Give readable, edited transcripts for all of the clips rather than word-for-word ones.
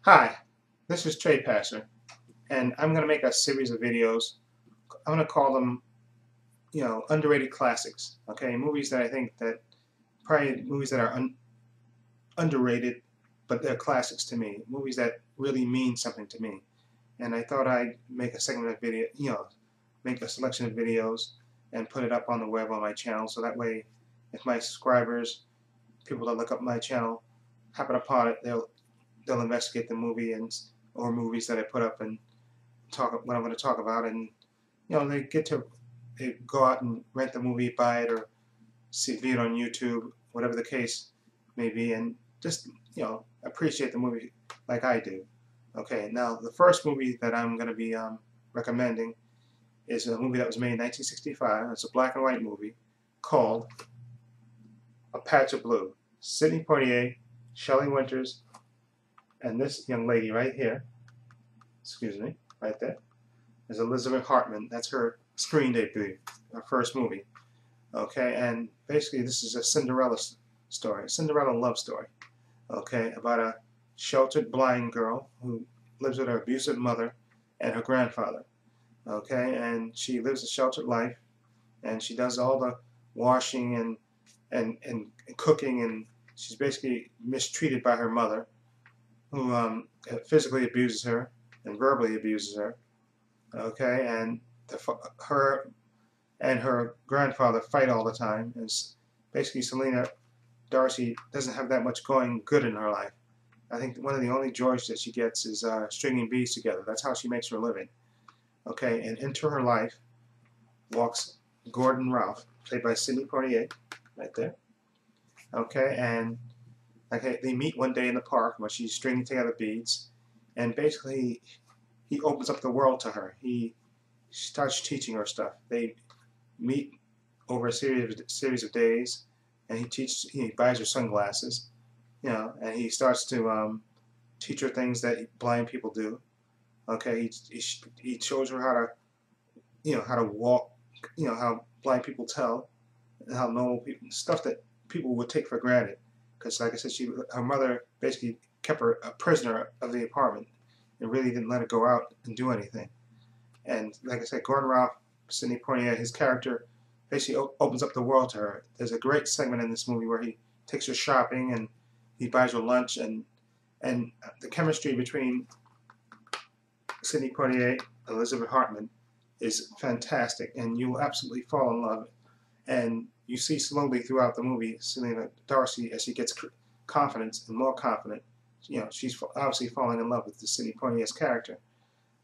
Hi, this is Trey Passer, and I'm going to make a series of videos. I'm going to call them, underrated classics. Okay, movies that I think that probably movies that are underrated, but they're classics to me. Movies that really mean something to me. And I thought I'd make a segment of video, make a selection of videos and put it up on the web on my channel. So that way, if my subscribers, people that look up my channel, happen upon it, they'll investigate the movie or movies that I put up and talk what I'm going to talk about, and they go out and rent the movie, buy it, or view it on YouTube, whatever the case may be, and just appreciate the movie like I do. Okay, now the first movie that I'm going to be recommending is a movie that was made in 1965. It's a black and white movie called A Patch of Blue. Sidney Poitier, Shelley Winters, and this young lady right here, excuse me, right there, is Elizabeth Hartman. That's her screen debut, her first movie. Okay, and basically this is a Cinderella story, a Cinderella love story. Okay, about a sheltered blind girl who lives with her abusive mother and her grandfather. Okay, and she lives a sheltered life, and she does all the washing and cooking, and she's basically mistreated by her mother, who physically abuses her and verbally abuses her. Okay, and her and her grandfather fight all the time. And basically, Selena Darcy doesn't have that much going good in her life. I think one of the only joys that she gets is stringing beads together. That's how she makes her living. Okay, and into her life walks Gordon Ralph, played by Sidney Poitier, right there. Okay, and they meet one day in the park when she's stringing together beads, and basically he opens up the world to her. He starts teaching her stuff. They meet over a series of days, and he buys her sunglasses, and he starts to teach her things that blind people do. Okay, he shows her how to walk, how blind people tell, and how normal people, stuff that people would take for granted. Because, like I said, her mother basically kept her a prisoner of the apartment and really didn't let her go out and do anything. And, like I said, Gordon Ralph, Sidney Poitier, his character basically opens up the world to her. There's a great segment in this movie where he takes her shopping and he buys her lunch, and the chemistry between Sidney Poitier and Elizabeth Hartman is fantastic, and you will absolutely fall in love. And you see slowly throughout the movie Selena Darcy, as she gets confidence and more confident, she's obviously falling in love with the Sidney Poitier's character.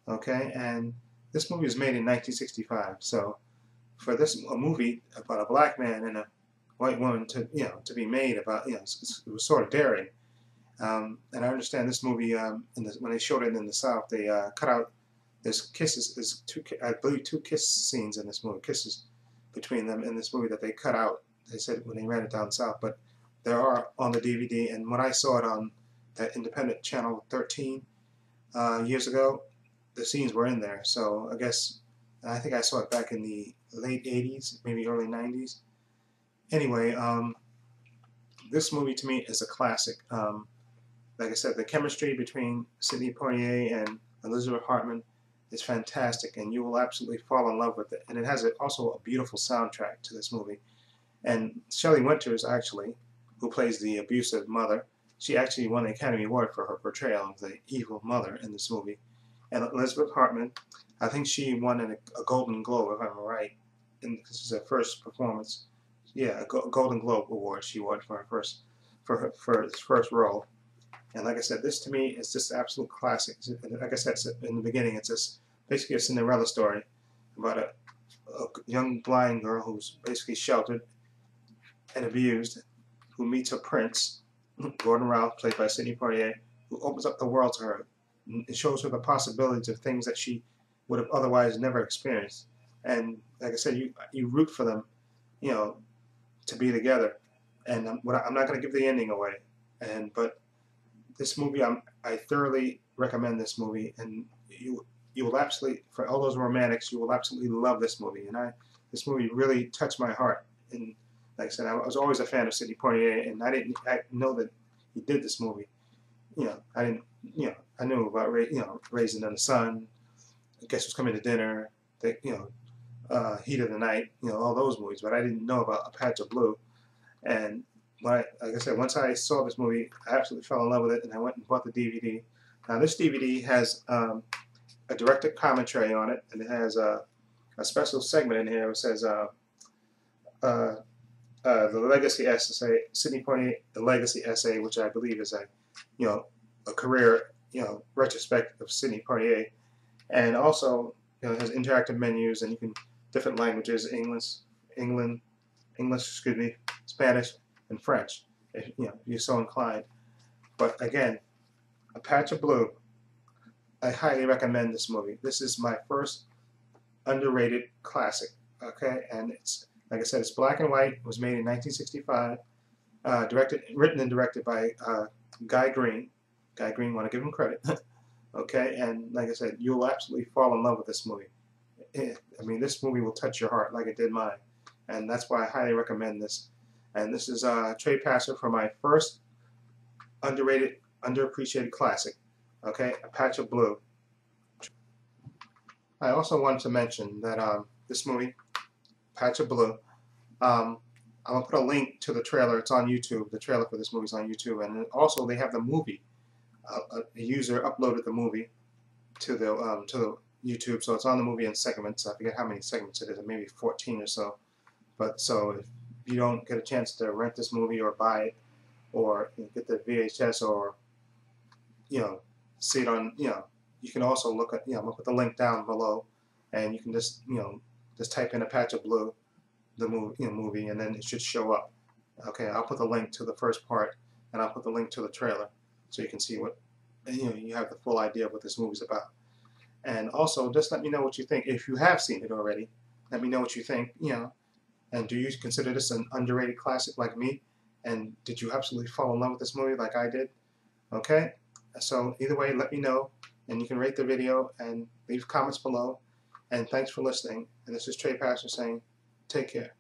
Okay, and this movie was made in 1965. So for a movie about a black man and a white woman to be made about, it was sort of daring. And I understand this movie when they showed it in the South, they cut out I believe two kiss scenes in this movie, kisses between them in this movie that they cut out. They said when they ran it down south, but there are on the DVD. And when I saw it on that independent channel 13 years ago, the scenes were in there. So I think I saw it back in the late 80s, maybe early 90s. Anyway, this movie to me is a classic. Like I said, the chemistry between Sidney Poitier and Elizabeth Hartman is fantastic, and you will absolutely fall in love with it. And it has also a beautiful soundtrack to this movie. And Shelley Winters, actually, who plays the abusive mother, she actually won the Academy Award for her portrayal of the evil mother in this movie. And Elizabeth Hartman, I think she won a Golden Globe, if I'm right. And this is her first performance. Yeah, a Golden Globe Award she won for her first role. And like I said, this to me is just absolute classic. Like I said in the beginning, it's just basically a Cinderella story about a young blind girl who's basically sheltered and abused, who meets her prince, Gordon Ralph, played by Sidney Poitier, who opens up the world to her. It shows her the possibilities of things that she would have otherwise never experienced. And like I said, you root for them, to be together. And I'm not going to give the ending away. But this movie, I thoroughly recommend this movie, and you will absolutely, for all those romantics, you will absolutely love this movie. And this movie really touched my heart. And like I said, I was always a fan of Sidney Poitier, and I didn't know that he did this movie. I didn't I knew about Raising in the Sun, Guess Who's Coming to Dinner, Heat of the Night, all those movies, but I didn't know about A Patch of Blue. And like I said, once I saw this movie, I absolutely fell in love with it, and I went and bought the DVD. Now this DVD has a director commentary on it, and it has a special segment in here. It says the legacy essay, Sidney Poitier, the legacy essay, which I believe is a career retrospect of Sidney Poitier, and also it has interactive menus, and you can different languages, English, excuse me, Spanish, and French, if you're so inclined. But again, A Patch of Blue, I highly recommend this movie. This is my first underrated classic. Okay, and it's like I said, it's black and white. It was made in 1965. Written and directed by Guy Green. Guy Green, want to give him credit. Okay, and like I said, you'll absolutely fall in love with this movie. I mean, this movie will touch your heart like it did mine, and that's why I highly recommend this. And this is Trey Passer for my first underrated, underappreciated classic. Okay, A Patch of Blue. I also wanted to mention that this movie, Patch of Blue, I'm going to put a link to the trailer. It's on YouTube. The trailer for this movie is on YouTube. And also they have the movie. A user uploaded the movie to the YouTube, so it's on the movie in segments. I forget how many segments it is, maybe 14 or so. But so if you don't get a chance to rent this movie or buy it, or get the VHS, or see it on, you can also look at, I'm going to put the link down below, and you can just just type in A Patch of Blue, the movie, and then it should show up. Okay, I'll put the link to the first part, and I'll put the link to the trailer, so you can see what, you have the full idea of what this movie's about. And also, just let me know what you think. If you have seen it already, let me know what you think, and do you consider this an underrated classic like me? And did you absolutely fall in love with this movie like I did? Okay, so either way, let me know, and you can rate the video and leave comments below. And thanks for listening. And this is Trey Passer saying, take care.